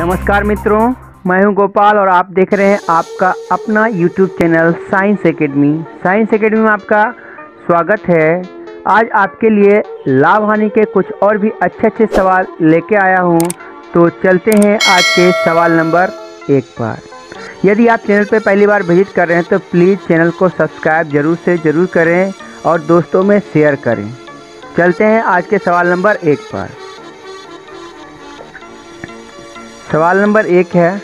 नमस्कार मित्रों, मैं हूं गोपाल और आप देख रहे हैं आपका अपना YouTube channel science academy. Science academy में आपका स्वागत है। आज आपके लिए लाभ हानि के कुछ और भी अच्छे सवाल लेके आया हूं। तो चलते हैं आज के सवाल नंबर 1 पर। यदि आप चैनल पर पहली बार विजिट कर रहे हैं तो प्लीज़ चैनल को सब्सक्राइब ज़रूर करें और दोस्तों में शेयर करें। चलते हैं आज के सवाल नंबर 1 पर। सवाल नंबर 1 है।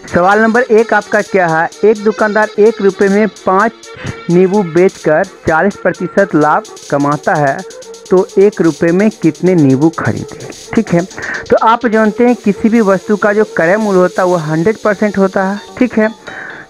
सवाल नंबर 1 आपका क्या है? एक दुकानदार 1 रुपये में 5 नींबू बेचकर 40% लाभ कमाता है, तो 1 रुपये में कितने नींबू खरीदे? ठीक है, तो आप जानते हैं किसी भी वस्तु का जो क्रय मूल्य होता है वो 100% होता है। ठीक है,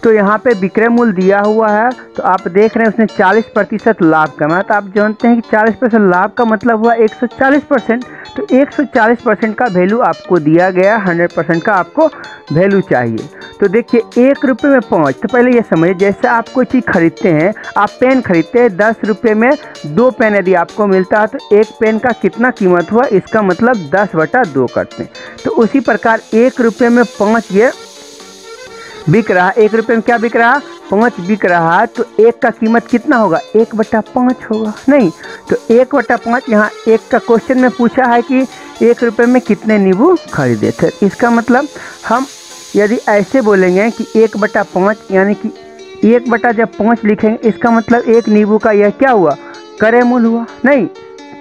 तो यहाँ पे विक्रय मूल्य दिया हुआ है, तो आप देख रहे हैं उसने 40% लाभ कमाया, तो आप जानते हैं कि 40% लाभ का मतलब हुआ 140%। तो 140% का वैल्यू आपको दिया गया, 100% का आपको वैल्यू चाहिए। तो देखिए 1 रुपये में 5, तो पहले ये समझिए, जैसे आप कोई चीज़ खरीदते हैं, आप पेन खरीदते हैं, 10 रुपये में 2 पेन यदि आपको मिलता है तो 1 पेन का कितना कीमत हुआ, इसका मतलब 10/2 करते हैं। तो उसी प्रकार 1 रुपये में 5 ये बिक रहा, 1 रुपये में क्या बिक रहा, 5 बिक रहा है, तो 1 का कीमत कितना होगा, 1/5 होगा। नहीं, तो 1/5 यहाँ 1 का क्वेश्चन में पूछा है कि 1 रुपये में कितने नींबू खरीदे थे। इसका मतलब हम यदि ऐसे बोलेंगे कि 1/5 यानी कि 1/5 लिखेंगे, इसका मतलब 1 नींबू का यह क्या हुआ, क्रय मूल्य हुआ, नहीं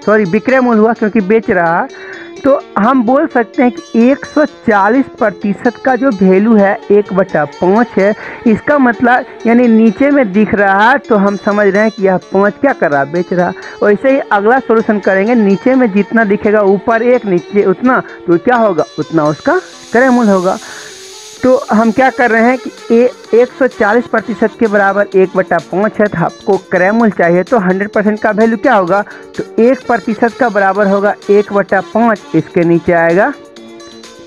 सॉरी विक्रय मूल्य हुआ, क्योंकि बेच रहा है। तो हम बोल सकते हैं कि 140% का जो वैल्यू है 1/5 है। इसका मतलब यानी नीचे में दिख रहा है, तो हम समझ रहे हैं कि यह 5 क्या कर रहा है, बेच रहा है। वैसे ही अगला सॉल्यूशन करेंगे, नीचे में जितना दिखेगा ऊपर 1 नीचे उतना, तो क्या होगा, उतना उसका क्रय मूल्य होगा। तो हम क्या कर रहे हैं कि 140% के बराबर 1/5 है, तो आपको क्रय मूल्य चाहिए, तो 100% का वैल्यू क्या होगा, तो 1% का बराबर होगा 1/5, इसके नीचे आएगा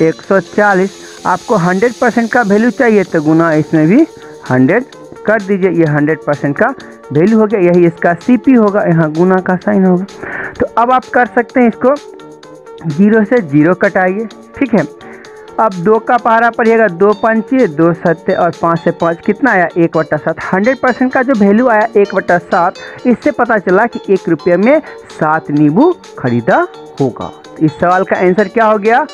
140। आपको 100% का वैल्यू चाहिए तो गुना इसमें भी 100 कर दीजिए, ये 100% का वैल्यू हो गया, यही इसका CP होगा, यहाँ गुना का साइन होगा। तो अब आप कर सकते हैं इसको 0 से 0 कटाइए। ठीक है, अब 2 का पहाड़ा पड़िएगा, 2 पंचे 2 सत्ते और 5 से 5 कितना आया, 1/7। 100% का जो वैल्यू आया 1/7, इससे पता चला कि 1 रुपये में 7 नींबू खरीदा होगा। इस सवाल का आंसर क्या हो गया,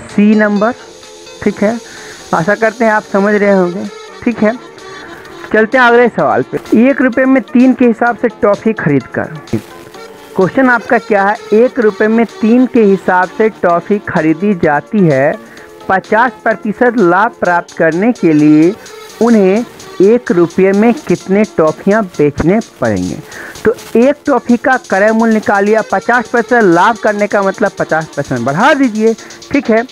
C नंबर। ठीक है, आशा करते हैं आप समझ रहे होंगे। ठीक है, चलते हैं अगले सवाल पे। 1 रुपये में 3 के हिसाब से टॉफ़ी खरीद कर, क्वेश्चन आपका क्या है, 1 रुपये में 3 के हिसाब से टॉफ़ी खरीदी जाती है, 50% लाभ प्राप्त करने के लिए उन्हें 1 रुपये में कितने टॉफ़ियाँ बेचने पड़ेंगे। तो 1 टॉफ़ी का क्रय मूल्य निकालिए, 50% लाभ करने का मतलब 50% बढ़ा दीजिए। ठीक है,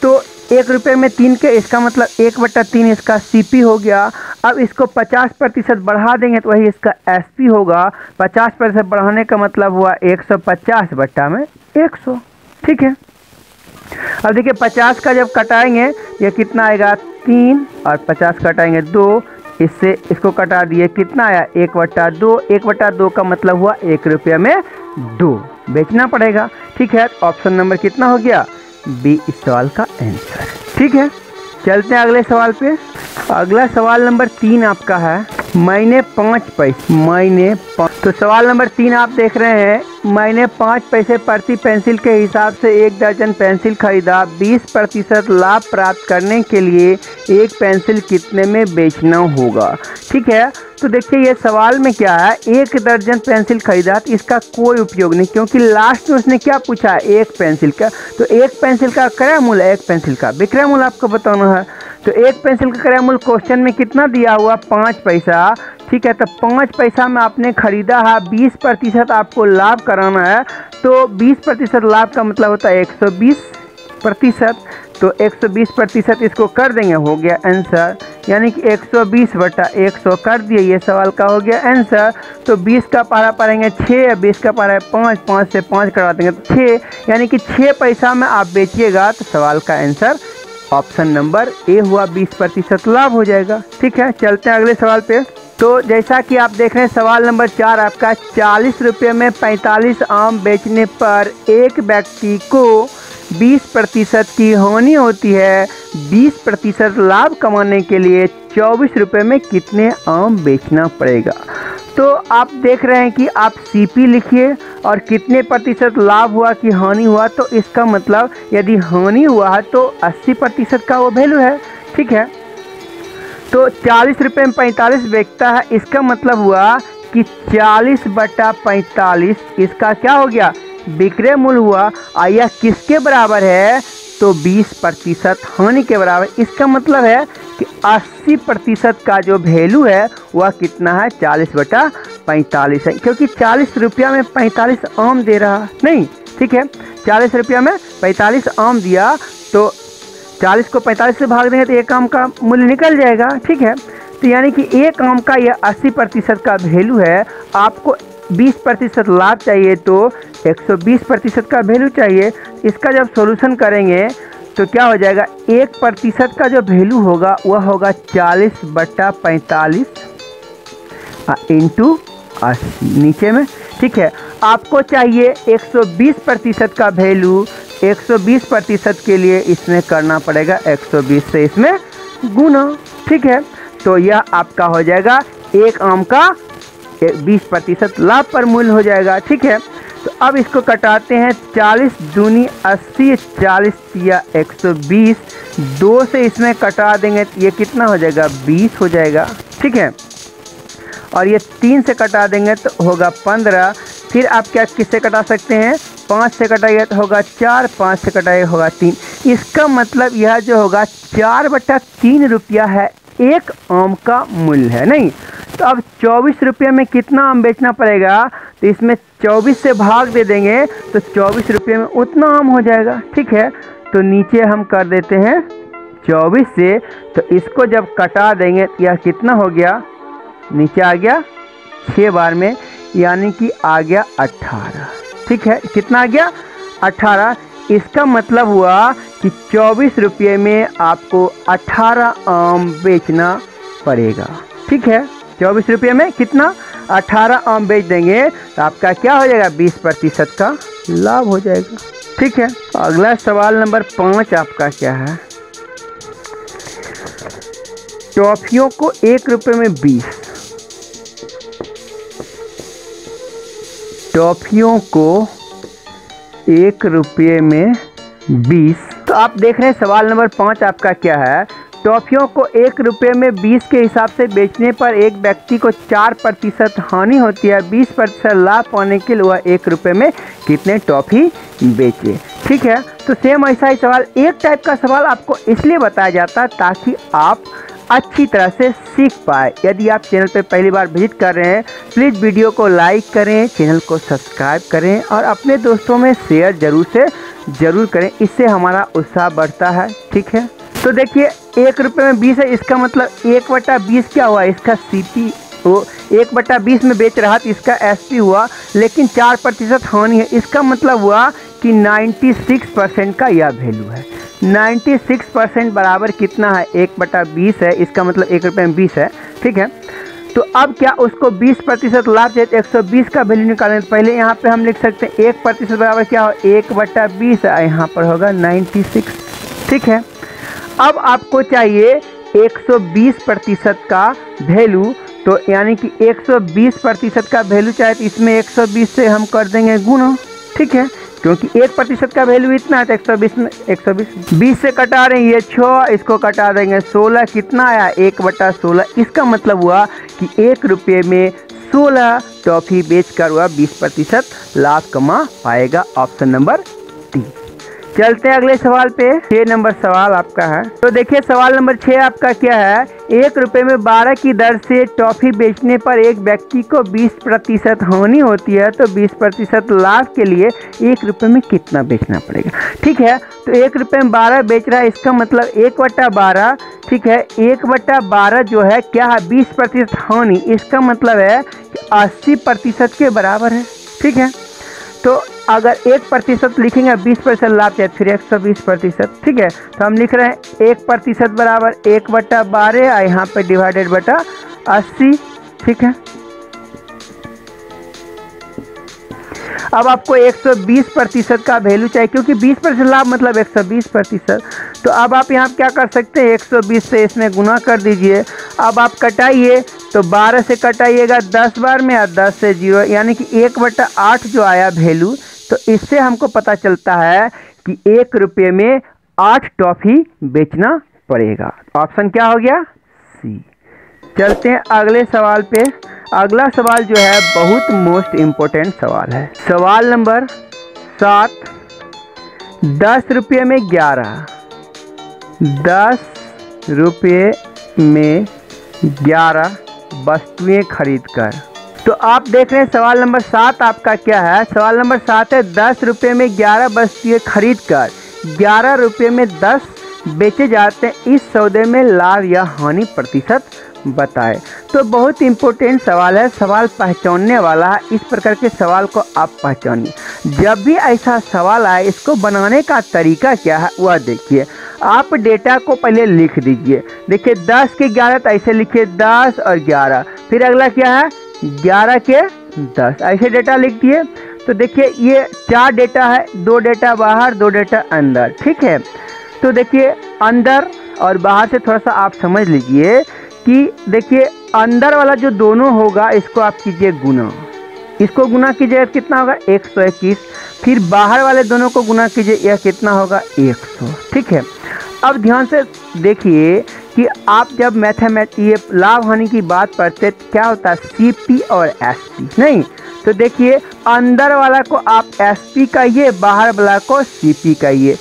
तो 1 रुपये में 3 के, इसका मतलब 1/3 इसका CP हो गया। अब इसको 50% बढ़ा देंगे तो वही इसका SP होगा। 50% बढ़ाने का मतलब हुआ 150/100। ठीक है, अब देखिए 50 का जब कटाएंगे ये कितना आएगा, 3, और 50 कटाएंगे 2, इससे इसको कटा दिए, कितना आया, 1/2। 1/2 का मतलब हुआ 1 रुपये में 2 बेचना पड़ेगा। ठीक है, ऑप्शन नंबर कितना हो गया, B इस सवाल का आंसर। ठीक है, चलते हैं अगले सवाल पे। अगला सवाल नंबर 3 आपका है, मैंने 5 पैसे, तो सवाल नंबर 3 आप देख रहे हैं, मैंने 5 पैसे प्रति पेंसिल के हिसाब से 1 दर्जन पेंसिल खरीदा, 20% लाभ प्राप्त करने के लिए 1 पेंसिल कितने में बेचना होगा। ठीक है, तो देखिए ये सवाल में क्या है, 1 दर्जन पेंसिल खरीदा, तो इसका कोई उपयोग नहीं, क्योंकि लास्ट में उसने क्या पूछा है, 1 पेंसिल का। तो 1 पेंसिल का क्रय मूल्य, 1 पेंसिल का विक्रय मूल्य आपको बताना है। तो 1 पेंसिल का क्रय मूल्य क्वेश्चन में कितना दिया हुआ, 5 पैसा। ठीक है, तो 5 पैसा में आपने खरीदा है, 20% आपको लाभ कराना है, तो 20% लाभ का मतलब होता है 120%। तो 120% इसको कर देंगे, हो गया आंसर, यानी कि 120/100 कर दिए, ये सवाल का हो गया आंसर। तो 20 का पारा पड़ेंगे 6, 20 का पारा है 5, 5 से 5 करा देंगे तो 6, यानी कि 6 पैसा में आप बेचिएगा, तो सवाल का आंसर ऑप्शन नंबर A हुआ, 20% लाभ हो जाएगा। ठीक है, चलते हैं अगले सवाल पे। तो जैसा कि आप देख रहे हैं सवाल नंबर 4 आपका, 40 रुपये में 45 आम बेचने पर एक व्यक्ति को 20% की हानि होती है। 20% लाभ कमाने के लिए 24 रुपये में कितने आम बेचना पड़ेगा। तो आप देख रहे हैं कि आप CP लिखिए और कितने प्रतिशत लाभ हुआ कि हानि हुआ, तो इसका मतलब यदि हानि हुआ है तो 80% का वो वैल्यू है। ठीक है, तो 40 रुपये में 45 बेचता है, इसका मतलब हुआ कि 40/45 इसका क्या हो गया, विक्रय मूल्य हुआ। और यह किसके बराबर है, तो 20% हानि के बराबर। इसका मतलब है कि 80% का जो वैल्यू है वह कितना है, 40/45 है, क्योंकि 40 रुपया में 45 आम दे रहा नहीं। ठीक है, 40 रुपया में 45 आम दिया, तो 40 को 45 से भाग देंगे तो एक आम का मूल्य निकल जाएगा। ठीक है, तो यानी कि एक आम का यह 80% का वैल्यू है। आपको 20% लाभ चाहिए तो 120% का वैल्यू चाहिए। इसका जब सॉल्यूशन करेंगे तो क्या हो जाएगा, 1% का जो वैल्यू होगा वह होगा 40/45 इंटू 80 नीचे में। ठीक है, आपको चाहिए 120% का वैल्यू। 120% के लिए इसमें करना पड़ेगा 120 से इसमें गुना। ठीक है, तो यह आपका हो जाएगा एक आम का 20% लाभ पर मूल्य हो जाएगा। ठीक है, तो अब इसको कटाते हैं। 40 दूनी 80, 40 या 120, 2 से इसमें कटा देंगे तो ये कितना हो जाएगा, 20 हो जाएगा। ठीक है, और ये 3 से कटा देंगे तो होगा 15। फिर आप क्या किससे कटा सकते हैं, 5 से कटाइए तो होगा 4, 5 से कटाइए होगा 3। इसका मतलब यह जो होगा 4/3 रुपया है, एक आम का मूल्य है नहीं। तो अब 24 रुपये में कितना आम बेचना पड़ेगा, तो इसमें 24 से भाग दे देंगे तो 24 रुपये में उतना आम हो जाएगा। ठीक है, तो नीचे हम कर देते हैं 24 से, तो इसको जब कटा देंगे तो यह कितना हो गया, नीचे आ गया 6 बार में, यानी कि आ गया 18। ठीक है, कितना आ गया, 18। इसका मतलब हुआ कि 24 रुपये में आपको 18 आम बेचना पड़ेगा। ठीक है, 24 रुपये में कितना, 18 आम बेच देंगे तो आपका क्या हो जाएगा, 20% का लाभ हो जाएगा। ठीक है, अगला सवाल नंबर 5 आपका क्या है, टॉफियों को 1 रुपये में 20, टॉफियों को 1 रुपये में 20। तो आप देख रहे हैं सवाल नंबर 5 आपका क्या है, टॉफियों को 1 रुपये में 20 के हिसाब से बेचने पर एक व्यक्ति को 4% हानि होती है। 20% लाभ पाने के लिए वह 1 रुपये में कितने टॉफी बेचे। ठीक है, तो सेम ऐसा ही सवाल, एक टाइप का सवाल आपको इसलिए बताया जाता है ताकि आप अच्छी तरह से सीख पाए। यदि आप चैनल पर पहली बार विजिट कर रहे हैं, प्लीज़ वीडियो को लाइक करें, चैनल को सब्सक्राइब करें और अपने दोस्तों में शेयर ज़रूर करें, इससे हमारा उत्साह बढ़ता है। ठीक है, तो देखिए 1 रुपये में 20 है, इसका मतलब 1/20 क्या हुआ, इसका CP वो 1/20 में बेच रहा तो इसका SP हुआ, लेकिन 4% हानि है। इसका मतलब हुआ कि 96% का यह वैल्यू है। 96% बराबर कितना है, 1/20 है, इसका मतलब 1 रुपये में 20 है। ठीक है, तो अब क्या उसको 20% लाभ चाहिए, 120 का वैल्यू निकालें। पहले यहाँ पे हम लिख सकते हैं 1% बराबर क्या हो, 1/20 है, यहाँ पर होगा 96। ठीक है, अब आपको चाहिए 120% का वैल्यू, तो यानी कि 120% का वैल्यू चाहिए तो इसमें 120 से हम कर देंगे गुना। ठीक है, क्योंकि 1% का वैल्यू इतना है तो 120 में 120 20 से कटा रहे हैं, ये 6, इसको कटा देंगे 16, कितना आया 1/16। इसका मतलब हुआ कि 1 रुपये में 16 टॉफ़ी बेचकर वह 20% लाभ कमा पाएगा। Option number D। चलते हैं अगले सवाल पे, 6 नंबर सवाल आपका है। तो देखिए सवाल नंबर 6 आपका क्या है, 1 रुपये में 12 की दर से टॉफ़ी बेचने पर एक व्यक्ति को 20% हानि होती है, तो 20% लाभ के लिए 1 रुपये में कितना बेचना पड़ेगा। ठीक है, तो 1 रुपये में 12 बेच रहा है, इसका मतलब 1/12। ठीक है, 1/12 जो है क्या है, 20% हानि, इसका मतलब है कि 80% के बराबर है। ठीक है, तो अगर 1% लिखेंगे 20% लाभ चाहिए, फिर 120%। ठीक है, तो हम लिख रहे हैं 1% बराबर 1/12 और यहाँ पे डिवाइडेड बटा 80। ठीक है, अब आपको 120% का वैल्यू चाहिए, क्योंकि 20% लाभ मतलब 120%। तो अब आप यहाँ क्या कर सकते हैं, 120 से इसमें गुना कर दीजिए। अब आप कटाइए, तो 12 से कटाइएगा 10 बार में, और 10 से 0, यानी कि 1/8 जो आया वैल्यू। तो इससे हमको पता चलता है कि 1 रुपये में 8 टॉफ़ी बेचना पड़ेगा। ऑप्शन क्या हो गया, सी। चलते हैं अगले सवाल पे। अगला सवाल जो है बहुत मोस्ट इम्पोर्टेंट सवाल है। सवाल नंबर 7, 10 रुपये में 11, 10 रुपये में 11 वस्तुएं खरीद कर। तो आप देख रहे हैं सवाल नंबर 7 आपका क्या है। सवाल नंबर 7 है 10 रुपये में 11 वस्तुएं खरीद कर 11 रुपये में 10 बेचे जाते हैं, इस सौदे में लाभ या हानि प्रतिशत बताएं। तो बहुत इम्पोर्टेंट सवाल है, सवाल पहचानने वाला है। इस प्रकार के सवाल को आप पहचानिए। जब भी ऐसा सवाल आए, इसको बनाने का तरीका क्या है वह देखिए। आप डेटा को पहले लिख दीजिए। देखिए 10 के 11, तो ऐसे लिखिए 10 और 11, फिर अगला क्या है 11 के 10, ऐसे डेटा लिख दिए। तो देखिए ये 4 डेटा है, 2 डेटा बाहर, 2 डेटा अंदर, ठीक है। तो देखिए अंदर और बाहर से थोड़ा सा आप समझ लीजिए कि देखिए अंदर वाला जो दोनों होगा इसको आप कीजिए गुना, इसको गुना कीजिए कितना होगा 121, फिर बाहर वाले दोनों को गुना कीजिए, यह कितना होगा 100, ठीक है। अब ध्यान से देखिए कि आप जब ये लाभ हानि की बात करते क्या होता है, सीपी और एसपी, नहीं। तो देखिए अंदर वाला को आप एसपी कहिए, बाहर वाला को सीपी कहिए,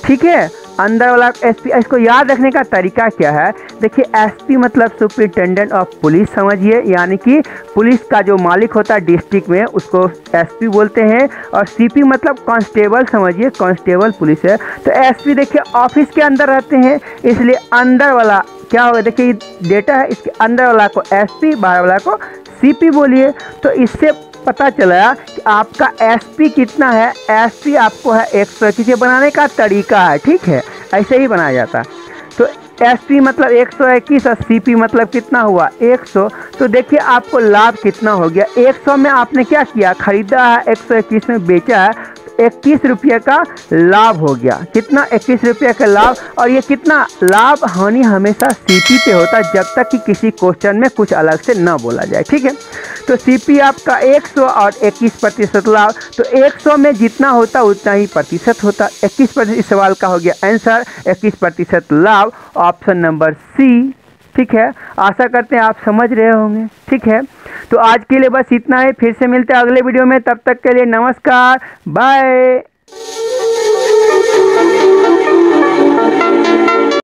ठीक है। अंदर वाला एसपी, इसको याद रखने का तरीका क्या है, देखिए एसपी मतलब सुपरिटेंडेंट ऑफ पुलिस समझिए, यानी कि पुलिस का जो मालिक होता है डिस्ट्रिक्ट में उसको एसपी बोलते हैं। और सीपी मतलब कांस्टेबल समझिए, कांस्टेबल पुलिस है। तो एसपी देखिए ऑफिस के अंदर रहते हैं, इसलिए अंदर वाला क्या होगा, देखिए डेटा है, इसके अंदर वाला को एसपी, बाहर वाला को सीपी बोलिए। तो इससे पता चला कि आपका एसपी कितना है, एसपी आपको है 121। ये बनाने का तरीका है, ठीक है, ऐसे ही बनाया जाता है। तो एसपी मतलब 121 और सीपी मतलब कितना हुआ 100। तो देखिए आपको लाभ कितना हो गया, 100 में आपने क्या किया, खरीदा है, 121 में बेचा है, 21 रुपये का लाभ हो गया। कितना, 21 रुपये का लाभ। और ये कितना लाभ हानि हमेशा सीपी पे होता है, जब तक कि किसी क्वेश्चन में कुछ अलग से ना बोला जाए, ठीक है। तो सीपी आपका 100 और 21% लाभ। तो 100 में जितना होता उतना ही प्रतिशत होता, 21%। इस सवाल का हो गया आंसर 21% लाभ, ऑप्शन नंबर सी, ठीक है। आशा करते हैं आप समझ रहे होंगे, ठीक है। तो आज के लिए बस इतना ही, फिर से मिलते हैं अगले वीडियो में, तब तक के लिए नमस्कार, बाय।